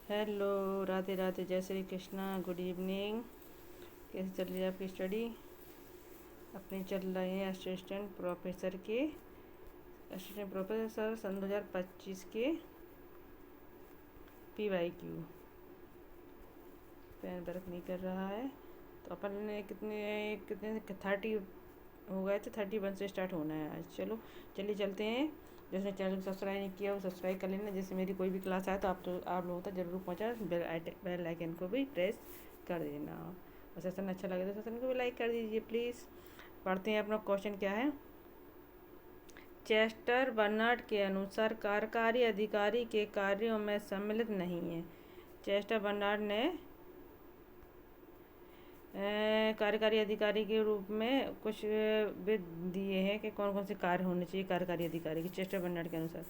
Hello, Radhe Radhe, जय Shri Krishna, good evening. कैसे चल रही है आपकी स्टडी? अपनी चल रही है असिस्टेंट प्रोफेसर सन 2025 के PYQ। पेन वर्क नहीं कर रहा है तो अपन ने कितने कितने 30 हो गए थे, 31 से स्टार्ट होना है आज। चलो चलिए चलते हैं। जिसने चैनल को सब्सक्राइब नहीं किया वो सब्सक्राइब कर लेना, जैसे मेरी कोई भी क्लास आए तो आप लोगों तक जरूर पहुँचा। बेल आइकन को भी प्रेस कर देना और सेशन अच्छा लगे तो सेशन को भी लाइक कर दीजिए प्लीज़। पढ़ते हैं अपना क्वेश्चन क्या है। चेस्टर बर्नार्ड के अनुसार कार्यकारी अधिकारी के कार्यों में सम्मिलित नहीं है। चेस्टर बर्नार्ड ने कार्यकारी अधिकारी के रूप में कुछ विध दिए हैं कि कौन कौन से कार्य होने चाहिए कार्यकारी अधिकारी के, चेस्टर बर्नार्ड के अनुसार।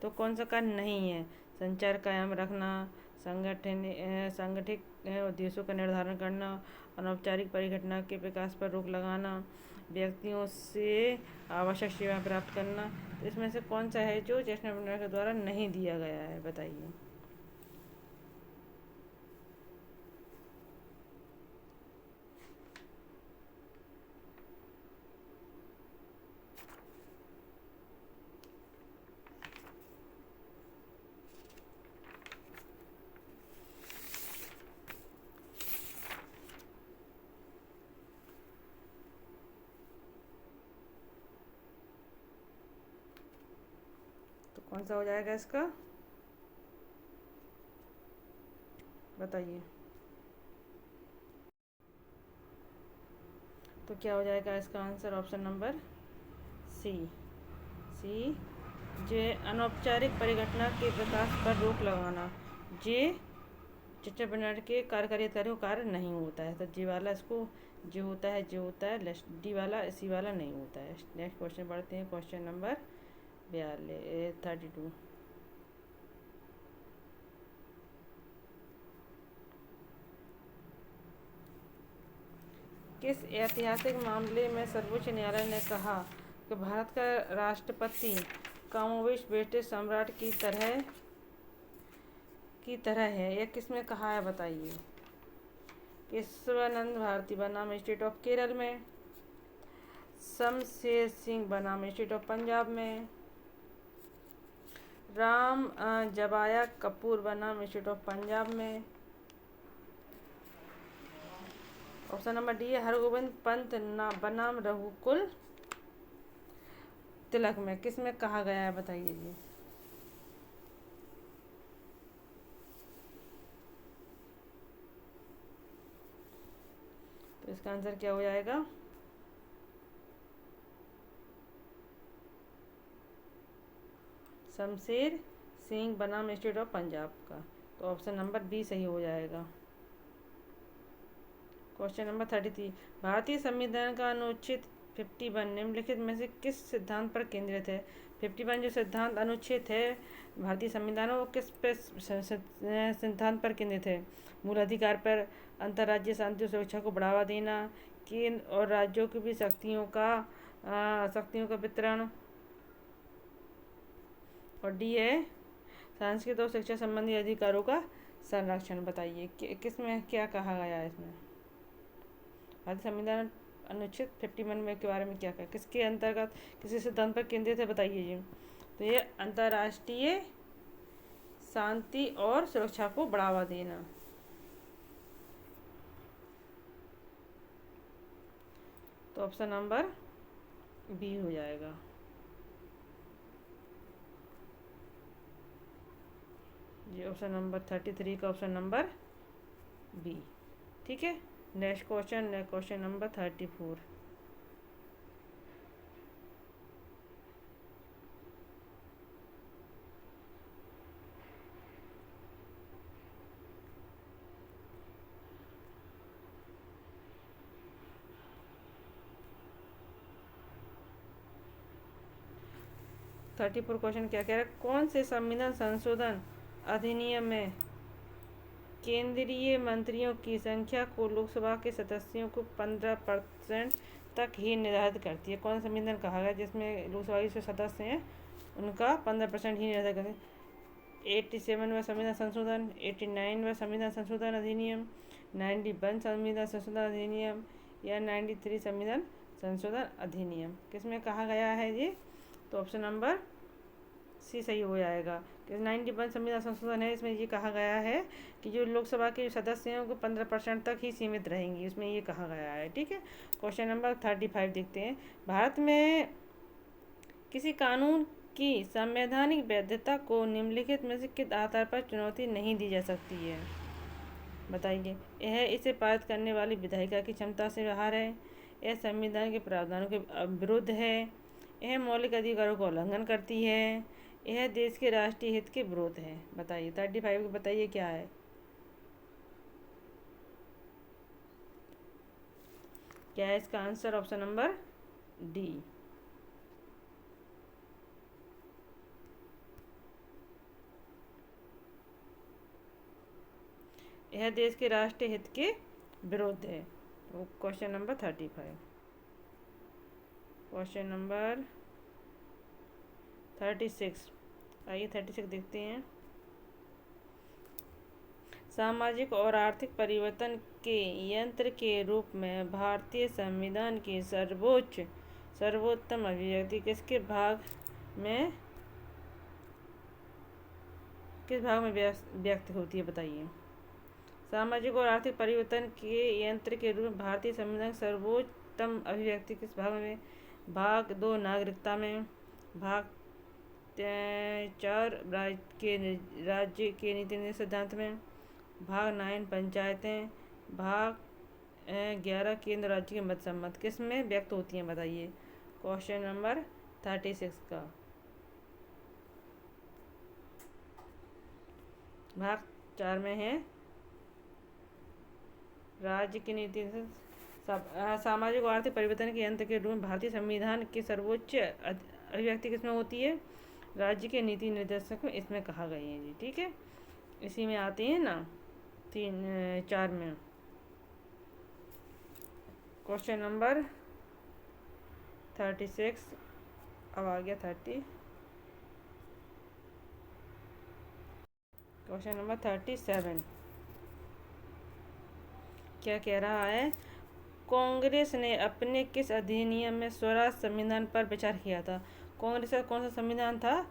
तो कौन सा कार्य नहीं है? संचार कायम रखना, संगठित उद्देश्यों का निर्धारण करना, अनौपचारिक परिघटना के विकास पर रोक लगाना, व्यक्तियों से आवश्यक सेवा प्राप्त करना। तो इसमें से कौन सा है जो चेस्टर बर्नार्ड के द्वारा नहीं दिया गया है, बताइए। तो कौन सा हो जाएगा इसका, बताइए। तो क्या हो जाएगा इसका answer? Option number C. C, जे अनौपचारिक परिघटना के विकास पर रोक लगाना। जे चेस्टर बर्नार्ड के कार्यकारी अधिकारियों का कार्य नहीं होता है, तो जी वाला इसको जो होता है डी वाला सी वाला नहीं होता है। नेक्स्ट क्वेश्चन पढ़ते हैं, क्वेश्चन नंबर 32। किस ऐतिहासिक मामले में सर्वोच्च न्यायालय ने कहा कि भारत का राष्ट्रपति कमोवेश ब्रिटिश सम्राट की तरह है? यह किसमें कहा है, बताइए। केशवानंद भारती बनाम स्टेट ऑफ केरल में, शमशेर सिंह बनाम स्टेट ऑफ पंजाब में, राम जबाया कपूर बनाम स्टेट ऑफ पंजाब में। ऑप्शन नंबर डी है हरगोविंद पंत बनाम रघुकुल तिलक में। किस में कहा गया है, बताइए जी। तो इसका आंसर क्या हो जाएगा? शमशेर सिंह बनाम स्टेट ऑफ पंजाब का। तो ऑप्शन नंबर बी सही हो जाएगा। Question number 33। भारतीय संविधान का अनुच्छेद 51 निम्नलिखित में से किस सिद्धांत पर केंद्रित है? 51 जो सिद्धांत अनुच्छेद है भारतीय संविधान, वो किस पे सिद्धांत पर केंद्रित है? मूल अधिकार पर, अंतर्राज्यीय शांति और सुरक्षा को बढ़ावा देना, केंद्र और राज्यों की भी शक्तियों का वितरण, और डी है सांस्कृतिक और शिक्षा संबंधी अधिकारों का संरक्षण। बताइए किस में क्या कहा गया है इसमें? भारतीय संविधान अनुच्छेद 51 में के बारे में क्या कहा, किसके अंतर्गत किसी सिद्धांत पर केंद्रित है, बताइए जी। तो ये अंतर्राष्ट्रीय शांति और सुरक्षा को बढ़ावा देना। तो ऑप्शन नंबर बी हो जाएगा जी। ऑप्शन नंबर 33 का ऑप्शन नंबर बी, ठीक है। Next question number 34। क्वेश्चन क्या कह रहा है? कौन से संविधान संशोधन अधिनियम में केंद्रीय मंत्रियों की संख्या को लोकसभा के सदस्यों को 15% तक ही निर्धारित करती है? कौन सा संविधान कहा गया जिसमें लोकसभा के जो सदस्य हैं उनका 15% ही निर्धारित करते हैं? 87वां संविधान संशोधन, 89वां संविधान संशोधन अधिनियम, 91 संविधान संशोधन अधिनियम या 93 संविधान संशोधन अधिनियम। किसमें कहा गया है ये? तो ऑप्शन नंबर सी सही हो जाएगा कि 91 संविधान संशोधन है, इसमें ये कहा गया है कि जो लोकसभा के सदस्य हैं वो 15% तक ही सीमित रहेंगी, इसमें ये कहा गया है। ठीक है, क्वेश्चन नंबर 35 देखते हैं। भारत में किसी कानून की संवैधानिक वैधता को निम्नलिखित में से किस आधार पर चुनौती नहीं दी जा सकती है? बताइए। यह इसे पारित करने वाली विधायिका की क्षमता से बाहर है, यह संविधान के प्रावधानों के विरुद्ध है, यह मौलिक अधिकारों का उल्लंघन करती है, यह देश के राष्ट्रीय हित के विरुद्ध है। बताइए 35 को बताइए क्या है? क्या है इसका आंसर? Option number D. यह देश के राष्ट्रीय हित के विरुद्ध है। तो क्वेश्चन नंबर 35। क्वेश्चन नंबर 36, आइए 36 देखते हैं। सामाजिक और आर्थिक परिवर्तन के यंत्र के रूप में भारतीय संविधान की सर्वोत्तम अभिव्यक्ति किस भाग में व्यक्त होती है? बताइए। सामाजिक और आर्थिक परिवर्तन के यंत्र के रूप में भारतीय संविधान की सर्वोत्तम अभिव्यक्ति किस भाग में? भाग 2 नागरिकता में, भाग 4 राज्य के नीति निर्देश सिद्धांत में, भाग 9 पंचायतें, भाग 11 केंद्र राज्य के मत सम्मत। किस में व्यक्त होती हैं? बताइए। क्वेश्चन नंबर 36 का भाग 4 में है राज्य की नीति सामाजिक और आर्थिक परिवर्तन के यंत्र के रूप में भारतीय संविधान की सर्वोच्च अभिव्यक्ति किसमें होती है? राज्य के नीति निर्देशक में, इसमें कहा गई है जी। ठीक है, इसी में आती है ना 4 में। क्वेश्चन नंबर 36 अब आ गया 30। क्वेश्चन नंबर 37 क्या कह रहा है? कांग्रेस ने अपने किस अधिनियम में स्वराज संविधान पर विचार किया था? कांग्रेस का कौन सा संविधान था,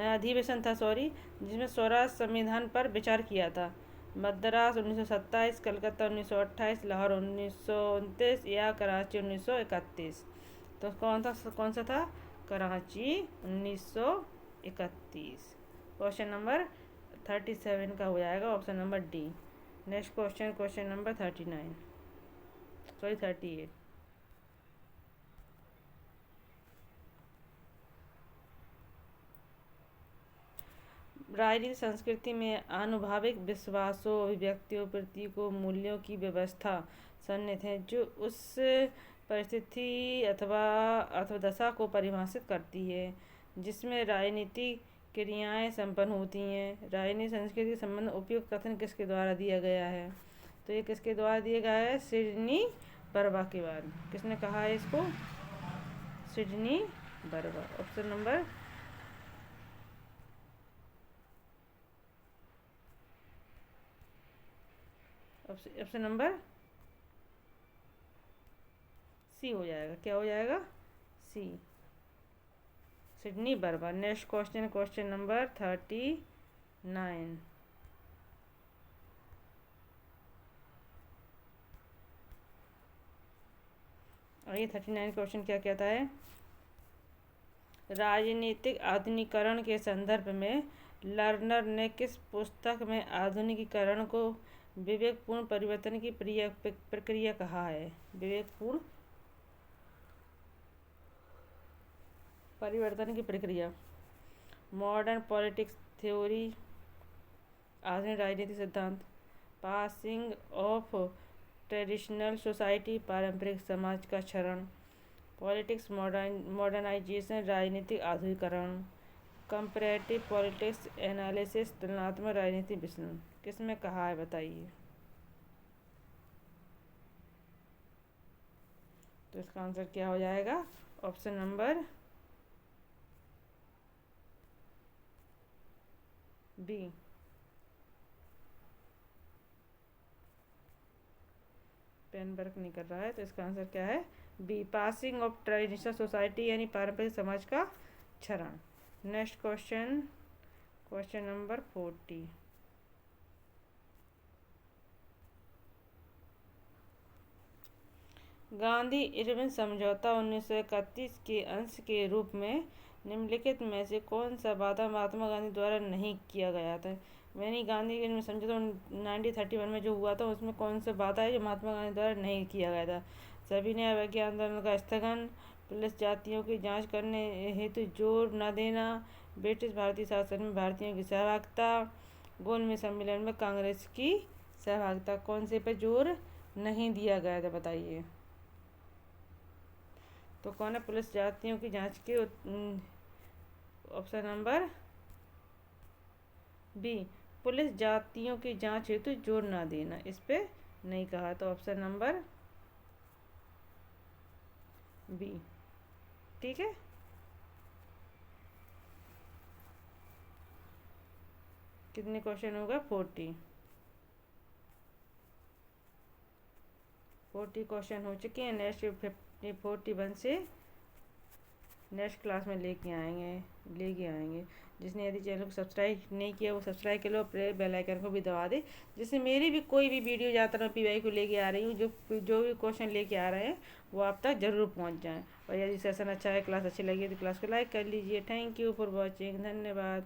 अधिवेशन था सॉरी, जिसमें स्वराज संविधान पर विचार किया था? मद्रास 1927, कलकत्ता 1928, लाहौर 1929 या कराची 1931? तो कौन सा था? कराची 1931। क्वेश्चन नंबर 37 का हो जाएगा option number D. Next question, question number 38। राजनीतिक संस्कृति में आनुभाविक विश्वासों, अभिव्यक्तियों, प्रतीकों, मूल्यों की व्यवस्था सन्निहित है जो उस परिस्थिति अथवा दशा को परिभाषित करती है जिसमें राजनीतिक क्रियाएं संपन्न होती हैं। राजनीतिक संस्कृति के संबंध उपयुक्त कथन किसके द्वारा दिया गया है? तो ये किसके द्वारा दिया गया है? सिडनी बर्बा के बारे में। किसने कहा है इसको? Sidney Verba. Option number C हो जाएगा। क्या हो जाएगा? C, Sidney Verba. Next question, question number 39। और ये 39 क्वेश्चन क्या कहता है? राजनीतिक आधुनिकीकरण के संदर्भ में लर्नर ने किस पुस्तक में आधुनिकीकरण को विवेकपूर्ण परिवर्तन की प्रक्रिया कहा है? विवेकपूर्ण परिवर्तन की प्रक्रिया। मॉडर्न पॉलिटिक्स थ्योरी, आधुनिक राजनीति सिद्धांत, पासिंग ऑफ ट्रेडिशनल सोसाइटी, पारंपरिक समाज का क्षरण, पॉलिटिक्स मॉडर्नाइजेशन, राजनीतिक आधुनिकीकरण, कंपैरेटिव पॉलिटिक्स एनालिसिस, तुलनात्मक राजनीति विश्लेषण। किसमें कहा है? बताइए। तो इसका आंसर क्या हो जाएगा? Option number B. Pen work नहीं कर रहा है, तो इसका आंसर क्या है? B, passing of traditional society यानी पारंपरिक समाज का क्षरण। Next question, question number 40। Gandhi Irwin समझौता 1931 के अंश के रूप में निम्नलिखित में से कौन सा वादा महात्मा गांधी द्वारा नहीं किया गया था? यानी गांधी इरविन समझौता 1931 में जो हुआ था उसमें कौन सा वादा है जो महात्मा गांधी द्वारा नहीं किया गया था? सभी न्याय अवज्ञा आंदोलन का स्थगन, पुलिस जातियों की जांच करने हेतु जोर न देना, ब्रिटिश भारतीय शासन में भारतीयों की सहभागिता, गोलमेज सम्मेलन में कांग्रेस की सहभागिता। कौन से पे जोर नहीं दिया गया था बताइए? तो कौन है? पुलिस जातियों की जांच के ऑप्शन नंबर बी, पुलिस जातियों की जांच हेतु जोर ना देना, इस पे नहीं कहा, तो ऑप्शन नंबर बी। ठीक है, कितने क्वेश्चन हो गए? 40 क्वेश्चन हो चुके हैं। नेक्स्ट 41 से नेक्स्ट क्लास में लेके आएंगे। जिसने यदि चैनल को सब्सक्राइब नहीं किया वो सब्सक्राइब कर लो, बेल आइकन को भी दबा दे, जिससे मेरी भी कोई भी वीडियो ज़्यादातर मैं पीवाई को लेके आ रही हूँ, जो भी क्वेश्चन लेके आ रहे हैं वो आप तक ज़रूर पहुँच जाएँ। और यदि सेशन अच्छा है, क्लास अच्छी लगी तो क्लास को लाइक कर लीजिए। थैंक यू फॉर वॉचिंग, धन्यवाद।